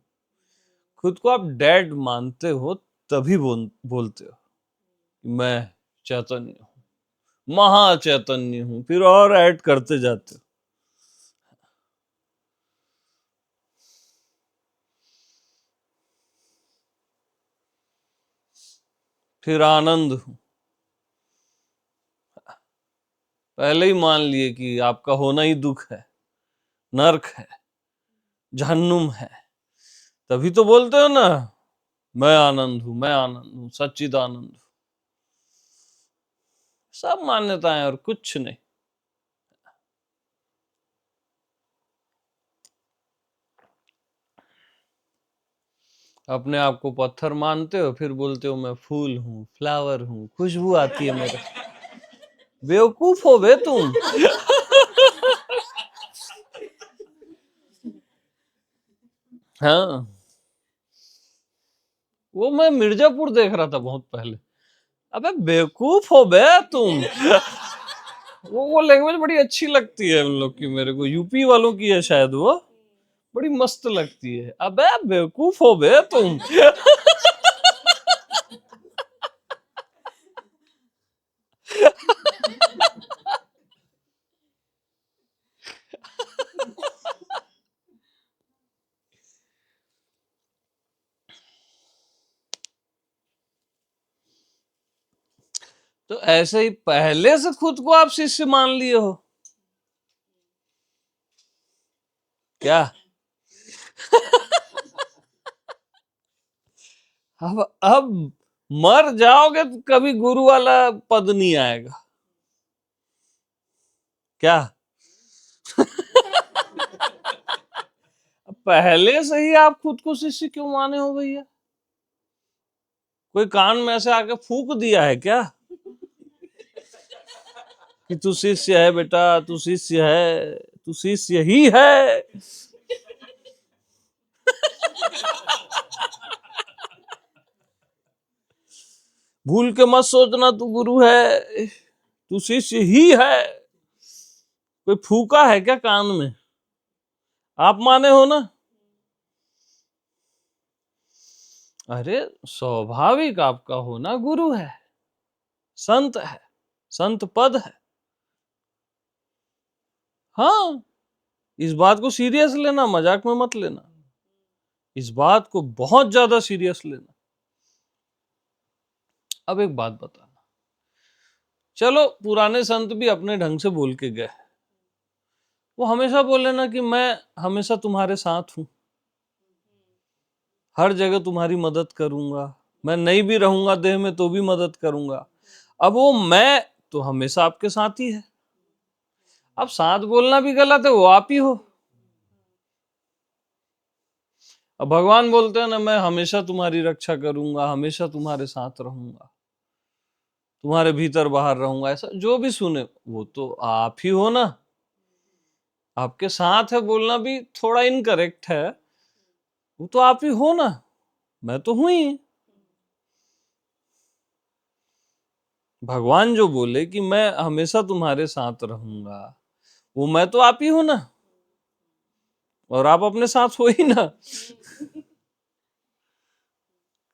खुद को आप डेड मानते हो, तभी बोलते हो कि मैं चैतन्य हूं, महा चैतन्य हूं, फिर और ऐड करते जाते हो। फिर आनंद हूं। पहले ही मान लिए कि आपका होना ही दुख है, नरक है, जहन्नुम है, तभी तो बोलते हो ना, मैं आनंद हूं, मैं आनंद हूं, सच्चिदानंद हूं। सब मान्यताएं और कुछ नहीं। अपने आप को पत्थर मानते हो, फिर बोलते हो मैं फूल हूं, फ्लावर हूं, खुशबू आती है मेरे। बेवकूफ हो बे तुम। हाँ, वो मैं मिर्जापुर देख रहा था बहुत पहले। अबे बेवकूफ हो बे तुम। वो लैंग्वेज बड़ी अच्छी लगती है उन लोग की, मेरे को यूपी वालों की है शायद, वो बड़ी मस्त लगती है। अबे बेवकूफ हो बे तुम। तो ऐसे ही पहले से खुद को आप शिष्य मान लिए हो क्या? अब मर जाओगे तो कभी गुरु वाला पद नहीं आएगा क्या? पहले से ही आप खुद को शिष्य क्यों माने हो भैया? कोई कान में से आके फूक दिया है क्या कि तू शिष्य है बेटा, तू शिष्य है, तू शिष्य ही है? भूल के मत सोचना तू गुरु है, तू शिष्य ही है। कोई फूका है क्या कान में? आप माने हो ना? अरे स्वाभाविक आपका होना गुरु है, संत है, संत पद है। हाँ, इस बात को सीरियस लेना, मजाक में मत लेना। इस बात को बहुत ज्यादा सीरियस लेना। अब एक बात बताना, चलो पुराने संत भी अपने ढंग से बोल के गए, वो हमेशा बोले ना कि मैं हमेशा तुम्हारे साथ हूं, हर जगह तुम्हारी मदद करूंगा, मैं नहीं भी रहूंगा देह में तो भी मदद करूंगा। अब वो मैं तो हमेशा आपके साथ ही है। अब साथ बोलना भी गलत है, वो आप ही हो। अब भगवान बोलते हैं ना, मैं हमेशा तुम्हारी रक्षा करूंगा, हमेशा तुम्हारे साथ रहूंगा, तुम्हारे भीतर बाहर रहूंगा, ऐसा जो भी सुने वो तो आप ही हो ना। आपके साथ है बोलना भी थोड़ा इनकरेक्ट है, वो तो आप ही हो ना, मैं तो हूं ही। भगवान जो बोले कि मैं हमेशा तुम्हारे साथ रहूंगा, वो मैं तो आप ही हूं ना, और आप अपने साथ हो ही ना।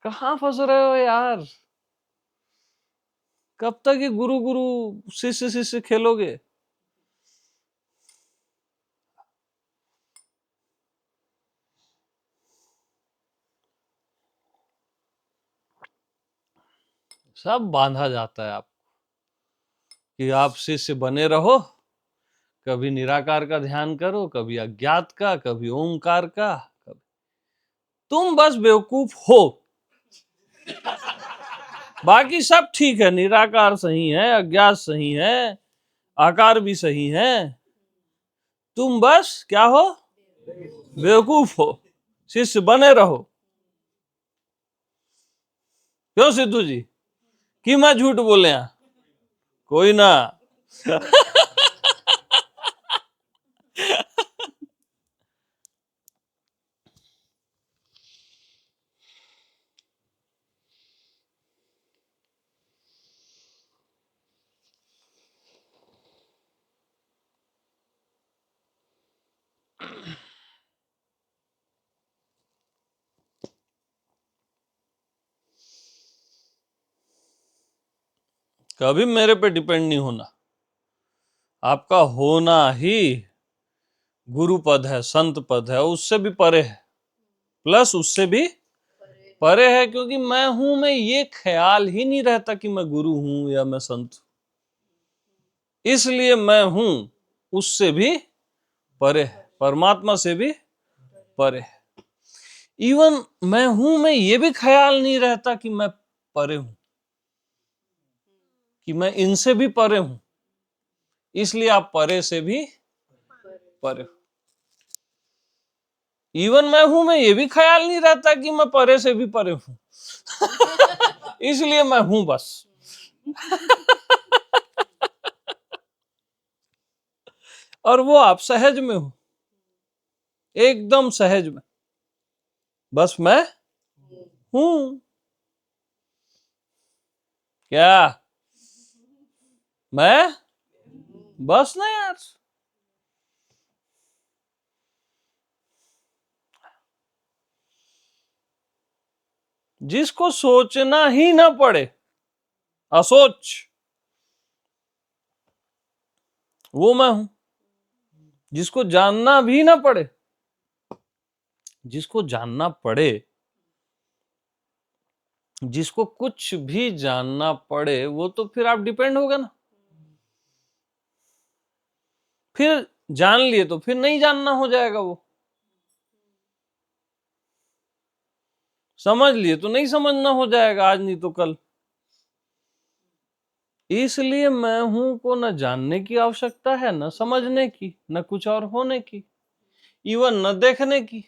कहाँ फंस रहे हो यार? कब तक ये गुरु गुरु शिष्य शिष्य खेलोगे? सब बांधा जाता है आप कि आप शिष्य बने रहो, कभी निराकार का ध्यान करो, कभी अज्ञात का, कभी ओंकार का, कभी तुम बस बेवकूफ हो। बाकी सब ठीक है, निराकार सही है, अज्ञात सही है, आकार भी सही है, तुम बस क्या हो? बेवकूफ हो। शिष्य बने रहो। क्यों सिद्धू जी, कि मैं झूठ बोले यहाँ? कोई ना। कभी मेरे पे डिपेंड नहीं होना, आपका होना ही गुरु पद है, संत पद है, उससे भी परे है, प्लस उससे भी परे है क्योंकि मैं हूं में ये ख्याल ही नहीं रहता कि मैं गुरु हूं या मैं संत हूं, इसलिए मैं हूं उससे भी परे है, परमात्मा से भी परे है। इवन मैं हूं में ये भी ख्याल नहीं रहता कि मैं परे हूं, कि मैं इनसे भी परे हूं, इसलिए आप परे से भी परे हो। इवन मैं हूं में ये भी ख्याल नहीं रहता कि मैं परे से भी परे हूं, इसलिए मैं हूं बस। और वो आप सहज में हो, एकदम सहज में, बस मैं हूं। क्या मैं बस ना यार। जिसको सोचना ही ना पड़े, असोच, वो मैं हूं। जिसको जानना भी ना पड़े, जिसको जानना पड़े, जिसको कुछ भी जानना पड़े, वो तो फिर आप डिपेंड होगा ना। फिर जान लिए तो फिर नहीं जानना हो जाएगा, वो समझ लिए तो नहीं समझना हो जाएगा, आज नहीं तो कल। इसलिए मैं हूं को न जानने की आवश्यकता है, न समझने की, न कुछ और होने की, इवन न देखने की।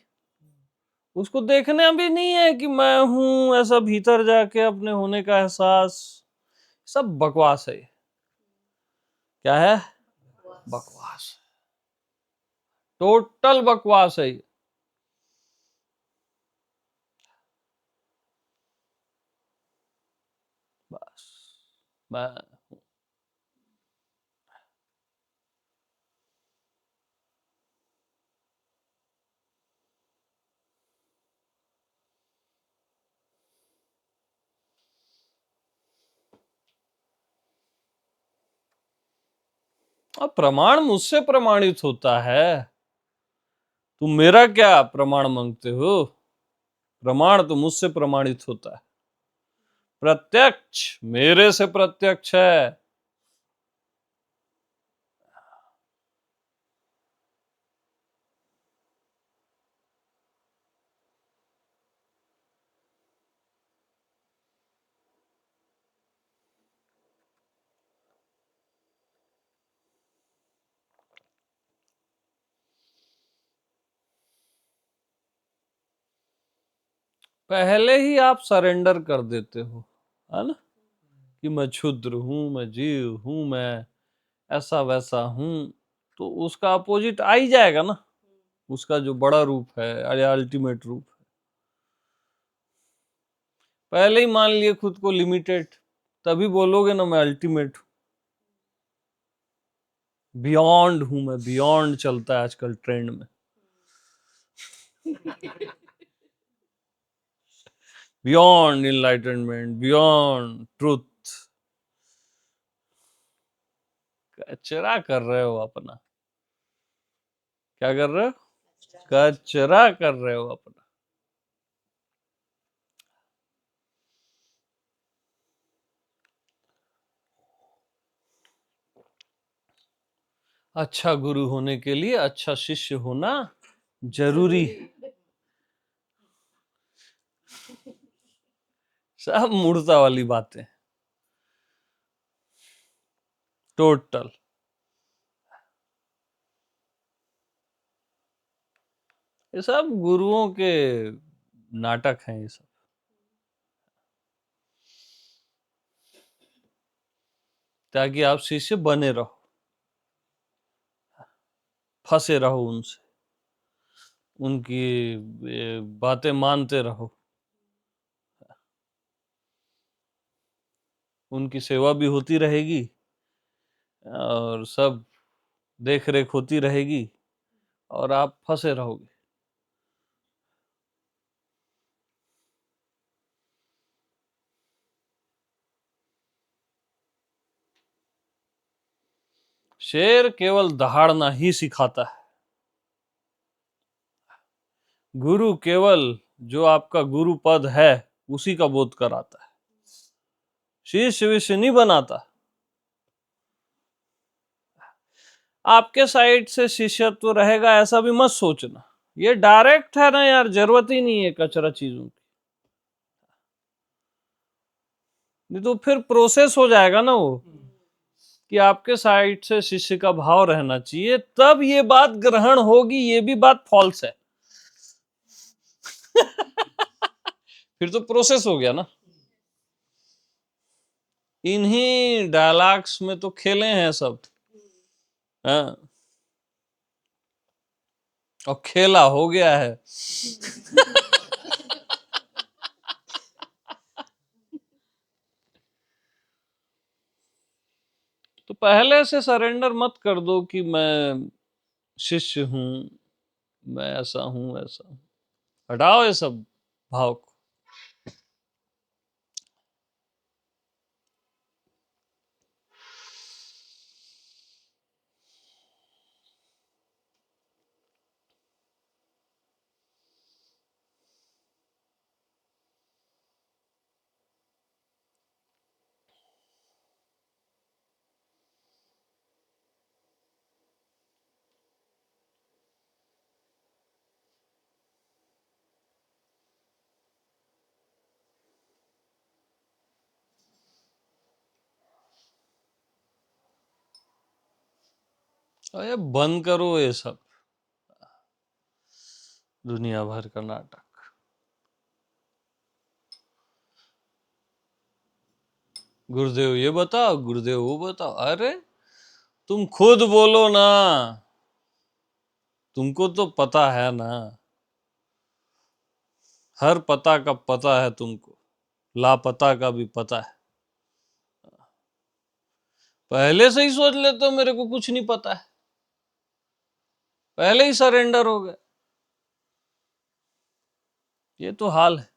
उसको देखना भी नहीं है कि मैं हूं, ऐसा भीतर जाके अपने होने का एहसास, सब बकवास है। क्या है? बकवास, टोटल बकवास है ये। बस मैं अब प्रमाण मुझसे प्रमाणित होता है, तुम मेरा क्या प्रमाण मांगते हो? प्रमाण तो मुझसे प्रमाणित होता है, प्रत्यक्ष मेरे से प्रत्यक्ष है। पहले ही आप सरेंडर कर देते हो, है ना, कि मैं क्षुद्र हूं, मैं जीव हूं, मैं ऐसा वैसा हूं, तो उसका अपोजिट आ ही जाएगा ना, उसका जो बड़ा रूप है या अल्टीमेट रूप है। पहले ही मान लिए खुद को लिमिटेड, तभी बोलोगे ना मैं अल्टीमेट हूं, बियॉन्ड हूं। मैं बियॉन्ड चलता है आजकल ट्रेंड में, बियॉन्ड इनलाइटनमेंट, बियॉन्ड ट्रुथ। कचरा कर रहे हो अपना, क्या कर रहे हो? कचरा कर रहे हो अपना। अच्छा गुरु होने के लिए अच्छा शिष्य होना जरूरी है। सब मूर्ता वाली बातें, टोटल। ये सब गुरुओं के नाटक हैं ये सब, ताकि आप शिष्य बने रहो, फंसे रहो उनसे, उनकी बातें मानते रहो, उनकी सेवा भी होती रहेगी और सब देख रेख होती रहेगी, और आप फंसे रहोगे। शेर केवल दहाड़ना ही सिखाता है, गुरु केवल जो आपका गुरु पद है उसी का बोध कराता है, शिष्य विष्य नहीं बनाता। आपके साइड से शिष्यत्व रहेगा ऐसा भी मत सोचना, ये डायरेक्ट है ना यार, जरूरत ही नहीं है कचरा चीजों की। नहीं तो फिर प्रोसेस हो जाएगा ना वो, कि आपके साइड से शिष्य का भाव रहना चाहिए, तब ये बात ग्रहण होगी, ये भी बात फॉल्स है। फिर तो प्रोसेस हो गया ना। इन्हीं डायलॉग्स में तो खेले हैं सब, हाँ, और खेला हो गया है। तो पहले से सरेंडर मत कर दो कि मैं शिष्य हूं, मैं ऐसा हूं ऐसा हूं। हटाओ ये सब भाव को। अरे बंद करो ये सब दुनिया भर का नाटक। गुरुदेव ये बताओ, गुरुदेव वो बताओ। अरे तुम खुद बोलो ना, तुमको तो पता है ना, हर पता का पता है तुमको, लापता का भी पता है। पहले से ही सोच लेते हो मेरे को कुछ नहीं पता है, पहले ही सरेंडर हो गए। ये तो हाल है।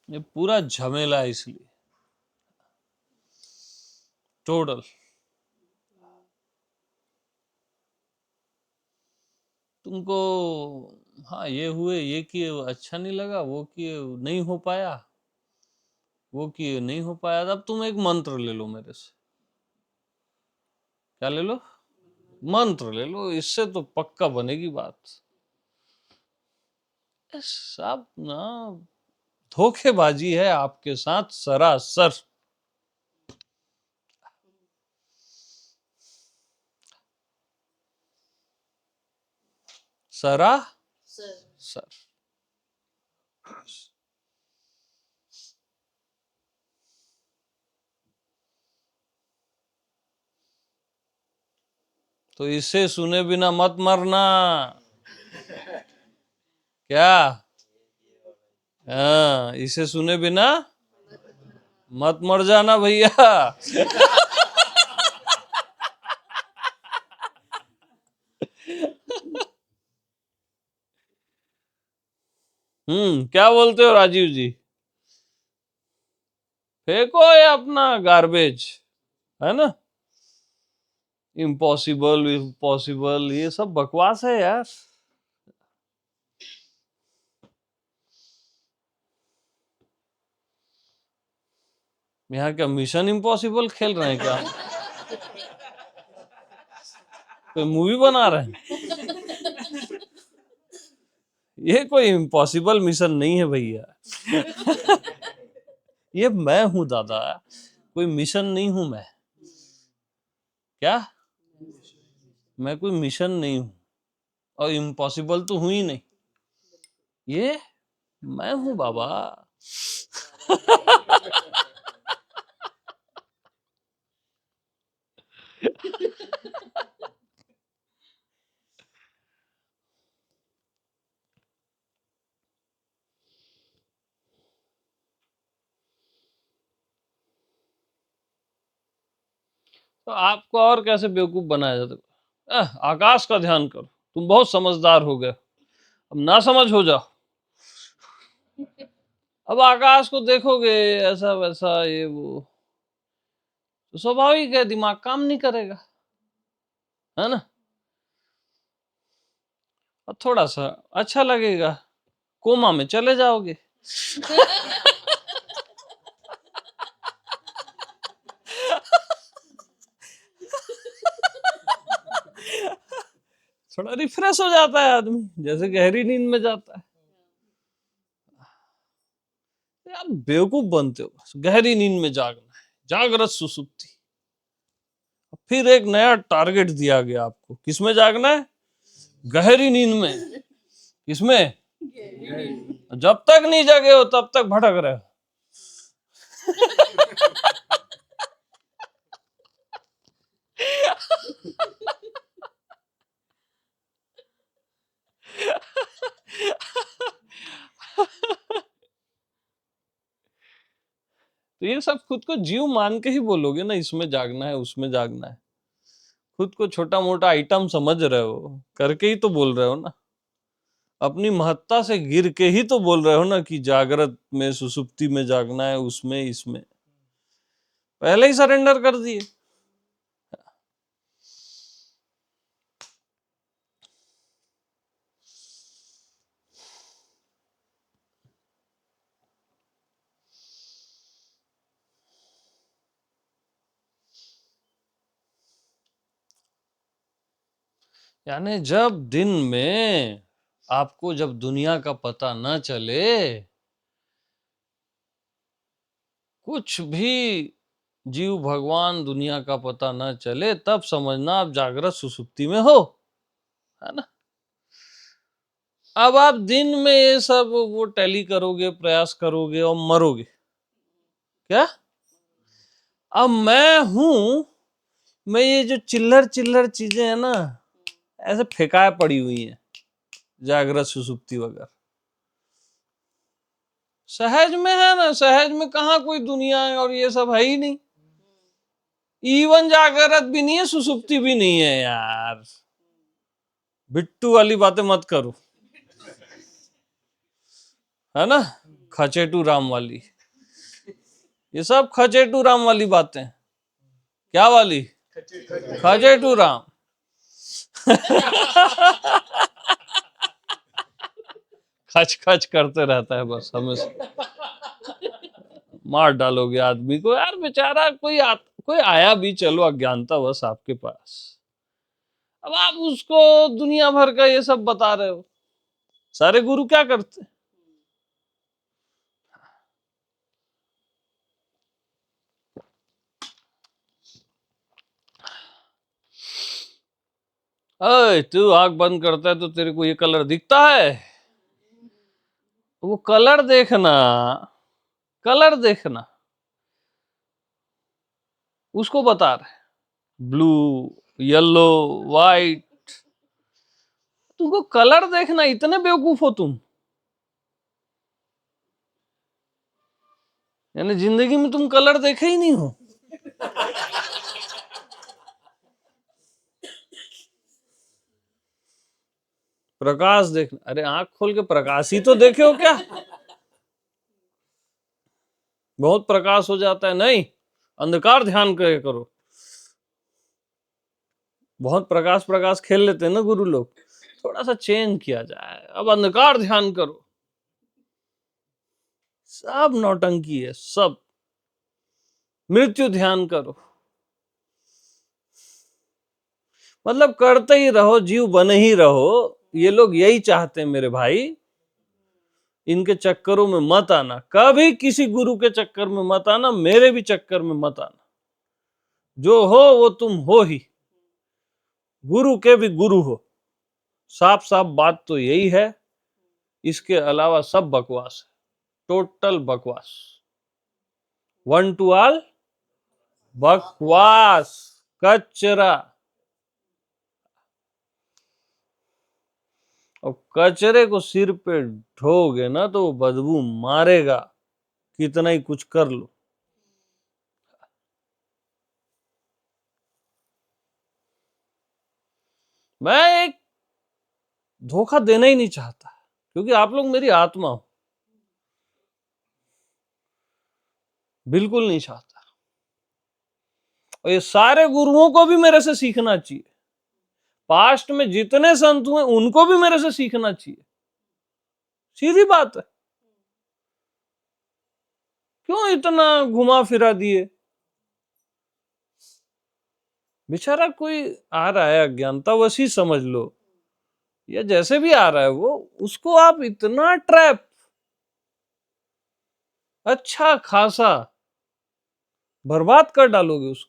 ये पूरा झमेला है इसलिए, टोटल। तुमको हाँ ये हुए, ये किए, अच्छा नहीं लगा, वो किए नहीं हो पाया, वो किए नहीं हो पाया। अब तुम एक मंत्र ले लो मेरे से। क्या ले लो? मंत्र ले लो, इससे तो पक्का बनेगी बात। सब ना धोखेबाजी है आपके साथ सरासर। सरा सर सर। तो इसे सुने बिना मत मरना। क्या? हाँ, इसे सुने बिना मत मर जाना भैया। क्या बोलते हो राजीव जी? फेंको ये अपना गार्बेज, है ना। इम्पॉसिबल इम्पॉसिबल ये सब बकवास है यार। यहाँ क्या मिशन इम्पॉसिबल खेल रहे हैं क्या? कोई मूवी बना रहे हैं? ये कोई इम्पॉसिबल मिशन नहीं है भैया। ये मैं हूं दादा, कोई मिशन नहीं हूं मैं। क्या? मैं कोई मिशन नहीं हूं, और इम्पॉसिबल तो हूं ही नहीं। ये मैं हूं बाबा। तो आपको और कैसे बेवकूफ बनाया जाता है? आकाश का ध्यान करो, तुम बहुत समझदार हो गए, अब ना समझ हो जाओ। अब आकाश को देखोगे ऐसा वैसा ये वो, तो स्वाभाविक है दिमाग काम नहीं करेगा, है ना। और थोड़ा सा अच्छा लगेगा, कोमा में चले जाओगे। थोड़ा रिफ्रेश हो जाता है आदमी, जैसे गहरी नींद में जाता है। यार बेवकूफ बनते हो, गहरी नींद में जागना है, जागृत सुसुप्ति। फिर एक नया टारगेट दिया गया आपको, किसमें जागना है? गहरी नींद में। किसमें? जब तक नहीं जगे हो तब तक भटक रहे हो। तो ये सब खुद को जीव मान के ही बोलोगे ना, इसमें जागना है उसमें जागना है। खुद को छोटा मोटा आइटम समझ रहे हो, करके ही तो बोल रहे हो ना। अपनी महत्ता से गिर के ही तो बोल रहे हो ना कि जागृत में सुसुप्ति में जागना है, उसमें इसमें पहले ही सरेंडर कर दिए। यानी जब दिन में आपको जब दुनिया का पता न चले, कुछ भी जीव भगवान दुनिया का पता न चले, तब समझना आप जागृत सुसुप्ति में हो, है ना। अब आप दिन में ये सब वो टैली करोगे, प्रयास करोगे और मरोगे क्या? अब मैं हूं, मैं ये जो चिल्लर चिल्लर चीजें है ना, ऐसे फेंकाए पड़ी हुई हैं, जागृत सुसुप्ति वगैरह। सहज में है ना, सहज में कहाँ कोई दुनिया और ये सब है ही नहीं। इवन जागृत भी नहीं है, सुसुप्ति भी नहीं है यार। बिट्टू वाली बातें मत करो, है ना, खचेटू राम वाली। ये सब खचेटू राम वाली बातें। क्या वाली? खचेटू राम। खच खच करते रहता है बस हमेशा। मार डालोगे आदमी को यार, बेचारा कोई आया भी चलो अज्ञानता बस आपके पास, अब आप उसको दुनिया भर का ये सब बता रहे हो। सारे गुरु क्या करते? अरे तू आंख बंद करता है तो तेरे को ये कलर दिखता है, वो कलर देखना, कलर देखना, उसको बता रहे, ब्लू, येलो, व्हाइट। तुमको कलर देखना, इतने बेवकूफ हो तुम। यानी जिंदगी में तुम कलर देखे ही नहीं हो। प्रकाश देखना, अरे आंख खोल के प्रकाश ही तो देखे हो क्या? बहुत प्रकाश हो जाता है, नहीं, अंधकार ध्यान करे करो। बहुत प्रकाश प्रकाश खेल लेते हैं ना गुरु लोग, थोड़ा सा चेंज किया जाए, अब अंधकार ध्यान करो। सब नौटंकी है सब। मृत्यु ध्यान करो, मतलब करते ही रहो, जीव बने ही रहो। ये लोग यही चाहते हैं मेरे भाई, इनके चक्करों में मत आना, कभी किसी गुरु के चक्कर में मत आना, मेरे भी चक्कर में मत आना। जो हो वो तुम हो ही, गुरु के भी गुरु हो। साफ साफ बात तो यही है, इसके अलावा सब बकवास है, टोटल बकवास, वन टू ऑल बकवास, कचरा। और कचरे को सिर पे ढोगे ना तो वो बदबू मारेगा, कितना ही कुछ कर लो। मैं एक धोखा देना ही नहीं चाहता, क्योंकि आप लोग मेरी आत्मा हो, बिल्कुल नहीं चाहता। और ये सारे गुरुओं को भी मेरे से सीखना चाहिए, पास्ट में जितने संत हुए उनको भी मेरे से सीखना चाहिए, सीधी बात है। क्यों इतना घुमा फिरा दिए? बेचारा कोई आ रहा है अज्ञानता वसी समझ लो, या जैसे भी आ रहा है वो, उसको आप इतना ट्रैप अच्छा खासा बर्बाद कर डालोगे उसको।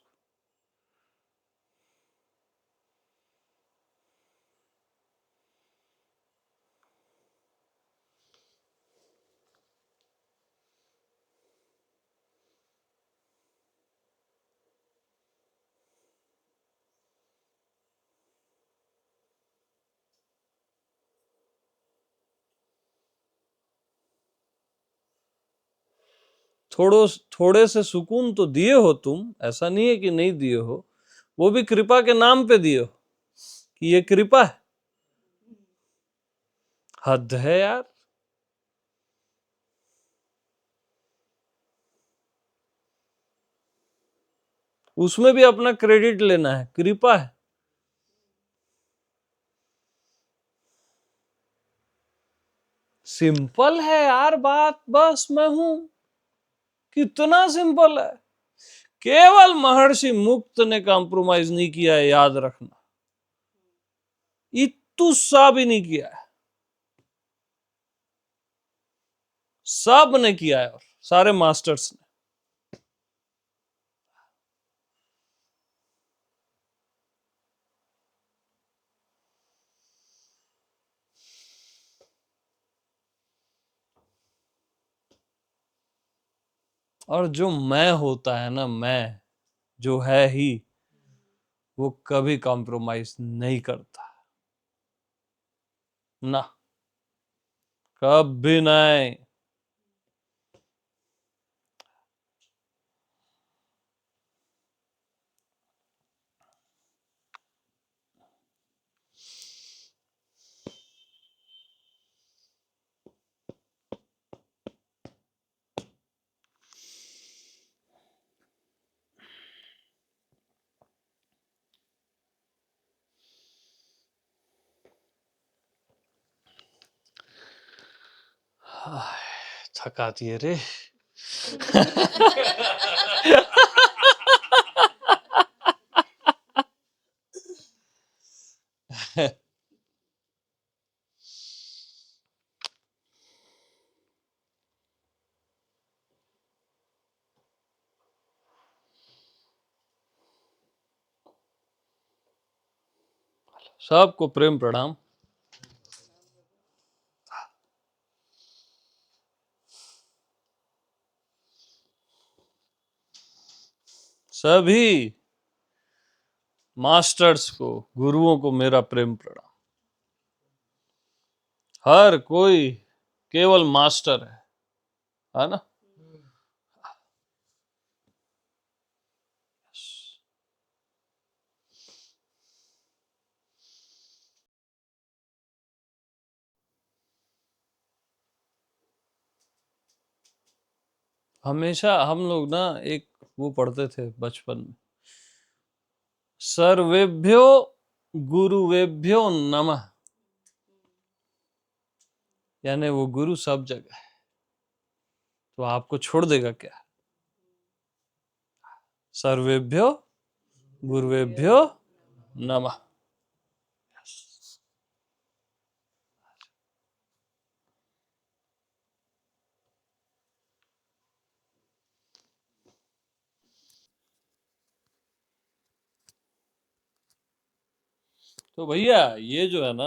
थोड़े से सुकून तो दिए हो तुम, ऐसा नहीं है कि नहीं दिए हो, वो भी कृपा के नाम पे दिए हो कि ये कृपा है। हद है यार। उसमें भी अपना क्रेडिट लेना है, कृपा है। सिंपल है यार बात, बस मैं हूं, कितना सिंपल है। केवल महर्षि मुक्त ने कॉम्प्रोमाइज नहीं किया है, याद रखना, इतु सा भी नहीं किया है, सब ने किया है, और सारे मास्टर्स ने। और जो मैं होता है ना, मैं जो है ही, वो कभी कॉम्प्रोमाइज नहीं करता ना, कभी नहीं। थकाती है रे। सबको प्रेम प्रणाम। सभी मास्टर्स को, गुरुओं को मेरा प्रेम प्रणाम। हर कोई केवल मास्टर है ना? हमेशा हम लोग ना एक वो पढ़ते थे बचपन में, सर्वेभ्यो गुरुवेभ्यो नमः, यानी वो गुरु सब जगह है, तो आपको छोड़ देगा क्या? सर्वेभ्यो गुरुवेभ्यो नमः। तो भैया ये जो है ना,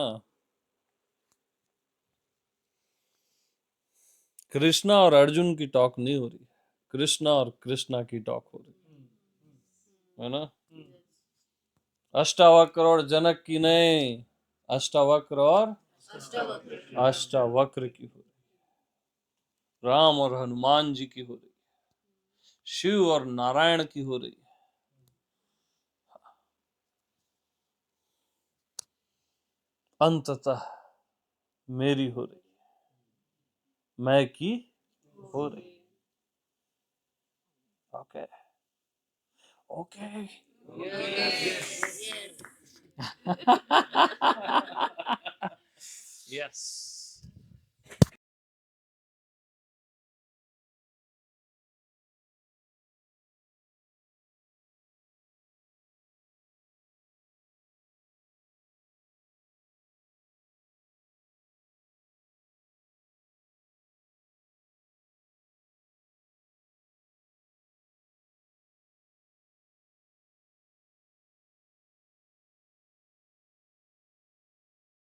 कृष्णा और अर्जुन की टॉक नहीं हो रही, कृष्णा और कृष्णा की टॉक हो रही है ना? अष्टावक्र और जनक की नहीं, अष्टावक्र और अष्टावक्र की हो रही, राम और हनुमान जी की हो रही, शिव और नारायण की हो रही। अंततः मेरी हो रही है, मैं की हो रही। Okay okay